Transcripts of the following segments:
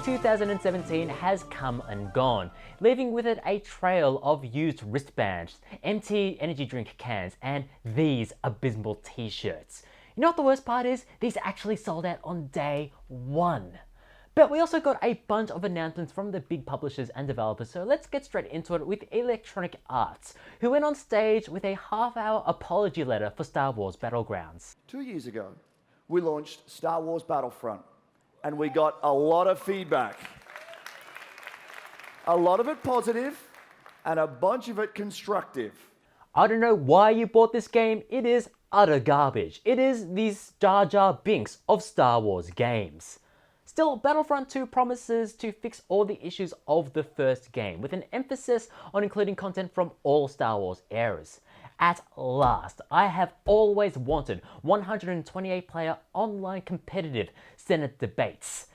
2017 has come and gone, leaving with it a trail of used wristbands, empty energy drink cans, and these abysmal t-shirts. You know what the worst part is? These actually sold out on day one. But we also got a bunch of announcements from the big publishers and developers, so let's get straight into it with Electronic Arts, who went on stage with a half-hour apology letter for Star Wars Battlegrounds. 2 years ago, we launched Star Wars Battlefront, and we got a lot of feedback. A lot of it positive, and a bunch of it constructive. I don't know why you bought this game, it is utter garbage. It is the Jar Jar Binks of Star Wars games. Still, Battlefront 2 promises to fix all the issues of the first game, with an emphasis on including content from all Star Wars eras. At last, I have always wanted 128-player online competitive Senate debates.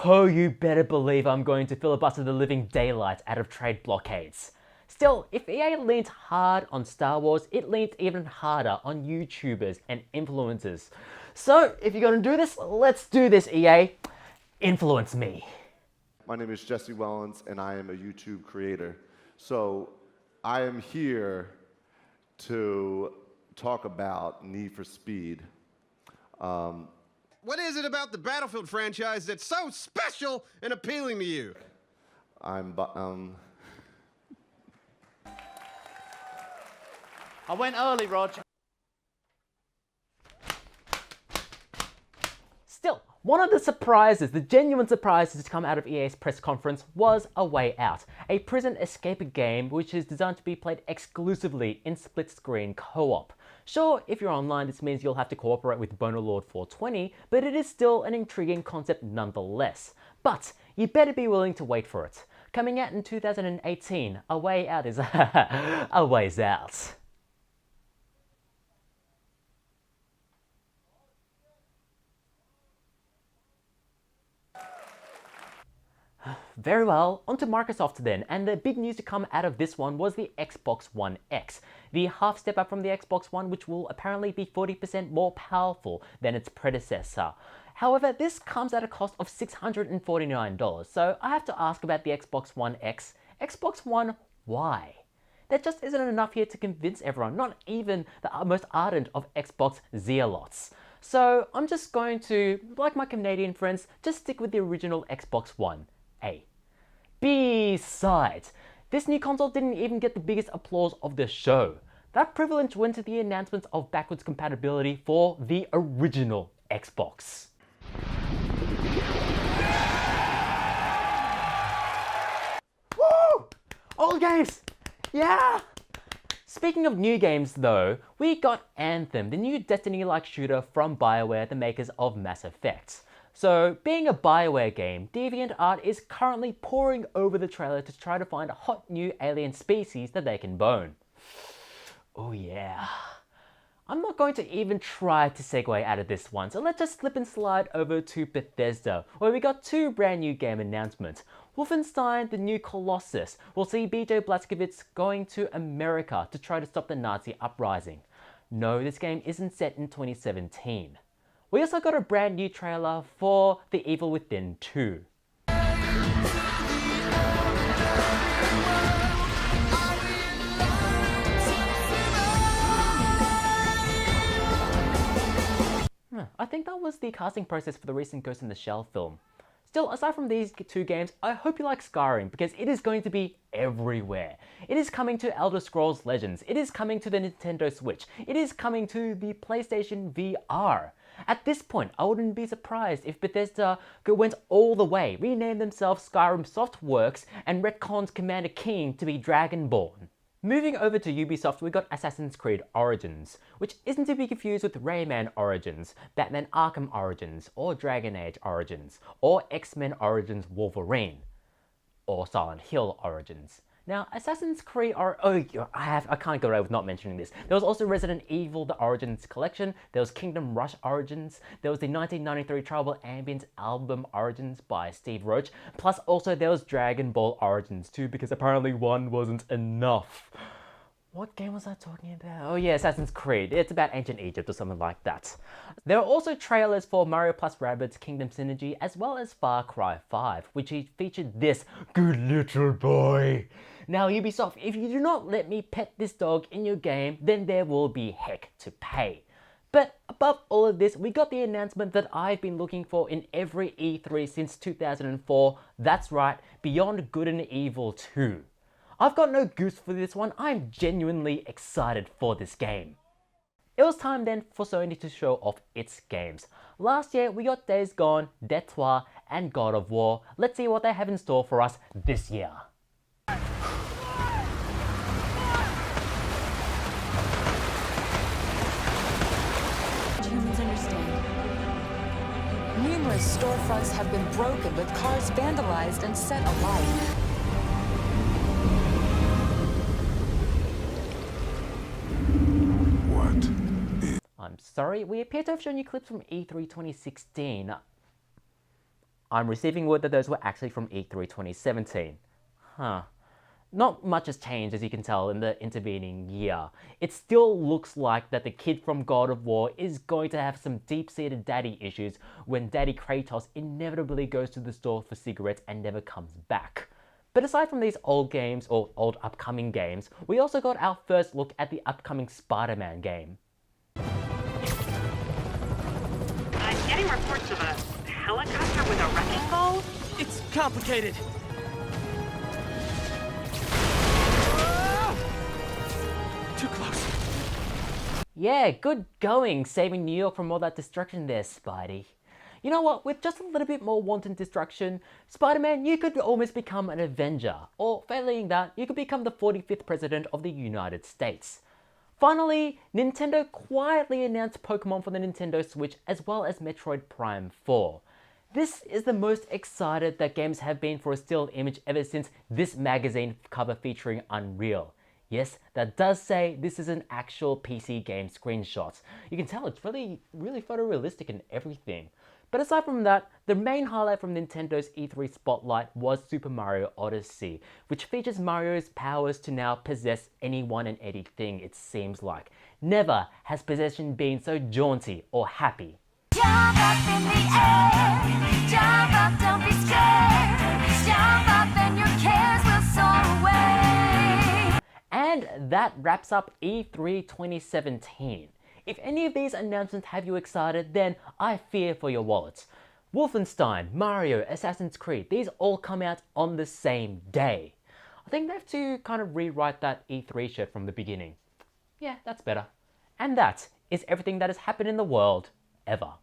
Oh, you better believe I'm going to filibuster the living daylights out of trade blockades. Still, if EA leaned hard on Star Wars, it leans even harder on YouTubers and influencers. So, if you're going to do this, let's do this, EA. Influence me. My name is Jesse Wellens, and I am a YouTube creator. So I am here to talk about Need for Speed. What is it about the Battlefield franchise that's so special and appealing to you? I went early, Rog. Still, one of the surprises, the genuine surprises to come out of EA's press conference was A Way Out, a prison escape game which is designed to be played exclusively in split-screen co-op. Sure, if you're online, this means you'll have to cooperate with Bonelord 420, but it is still an intriguing concept nonetheless. But you better be willing to wait for it. Coming out in 2018, A Way Out is a ways out. Very well, on to Microsoft then, and the big news to come out of this one was the Xbox One X, the half step up from the Xbox One, which will apparently be 40% more powerful than its predecessor. However, this comes at a cost of $649, so I have to ask about the Xbox One X. Xbox One, why? There just isn't enough here to convince everyone, not even the most ardent of Xbox zealots. So I'm just going to, like my Canadian friends, just stick with the original Xbox One. A. Besides, this new console didn't even get the biggest applause of the show. That privilege went to the announcements of backwards compatibility for the original Xbox. Woo! Old games! Yeah! Speaking of new games though, we got Anthem, the new Destiny-like shooter from BioWare, the makers of Mass Effect. So, being a BioWare game, DeviantArt is currently poring over the trailer to try to find a hot new alien species that they can bone. Oh yeah. I'm not going to even try to segue out of this one, so let's just slip and slide over to Bethesda, where we got two brand new game announcements. Wolfenstein: The New Colossus will see BJ Blazkowicz going to America to try to stop the Nazi uprising. No, this game isn't set in 2017. We also got a brand new trailer for The Evil Within 2. I think that was the casting process for the recent Ghost in the Shell film. Still, aside from these two games, I hope you like Skyrim, because it is going to be everywhere. It is coming to Elder Scrolls Legends, it is coming to the Nintendo Switch, it is coming to the PlayStation VR. At this point, I wouldn't be surprised if Bethesda went all the way, renamed themselves Skyrim Softworks, and retconned Commander Keen to be Dragonborn. Moving over to Ubisoft, we got Assassin's Creed Origins, which isn't to be confused with Rayman Origins, Batman Arkham Origins, or Dragon Age Origins, or X-Men Origins Wolverine, or Silent Hill Origins. Now, Assassin's Creed I can't go away with not mentioning this. There was also Resident Evil The Origins Collection, there was Kingdom Rush Origins, there was the 1993 Tribal Ambience album Origins by Steve Roach, plus also there was Dragon Ball Origins too, because apparently one wasn't enough. What game was I talking about? Oh yeah, Assassin's Creed. It's about ancient Egypt or something like that. There are also trailers for Mario plus Rabbids Kingdom Synergy as well as Far Cry 5, which featured this good little boy. Now Ubisoft, if you do not let me pet this dog in your game, then there will be heck to pay. But above all of this, we got the announcement that I've been looking for in every E3 since 2004. That's right, Beyond Good and Evil 2. I've got no goose for this one, I'm genuinely excited for this game. It was time then for Sony to show off its games. Last year we got Days Gone, Death Tour, and God of War. Let's see what they have in store for us this year. Humans understand. Numerous storefronts have been broken with cars vandalized and set alight. I'm sorry, we appear to have shown you clips from E3 2016. I'm receiving word that those were actually from E3 2017. Huh. Not much has changed, as you can tell, in the intervening year. It still looks like that the kid from God of War is going to have some deep-seated daddy issues when Daddy Kratos inevitably goes to the store for cigarettes and never comes back. But aside from these old games, or old upcoming games, we also got our first look at the upcoming Spider-Man game. I'm getting reports of a helicopter with a wrecking ball. It's complicated. Too close. Yeah, good going, saving New York from all that destruction there, Spidey. You know what, with just a little bit more wanton destruction, Spider-Man, you could almost become an Avenger, or failing that, you could become the 45th President of the United States. Finally, Nintendo quietly announced Pokemon for the Nintendo Switch as well as Metroid Prime 4. This is the most excited that games have been for a still image ever since this magazine cover featuring Unreal. Yes, that does say this is an actual PC game screenshot. You can tell it's really photorealistic and everything. But aside from that, the main highlight from Nintendo's E3 spotlight was Super Mario Odyssey, which features Mario's powers to now possess anyone and anything, it seems like. Never has possession been so jaunty or happy. Jump up in the air, jump up, don't be scared, jump up and your cares will soar away. And that wraps up E3 2017. If any of these announcements have you excited, then I fear for your wallets. Wolfenstein, Mario, Assassin's Creed, these all come out on the same day. I think they have to kind of rewrite that E3 shirt from the beginning. Yeah, that's better. And that is everything that has happened in the world, ever.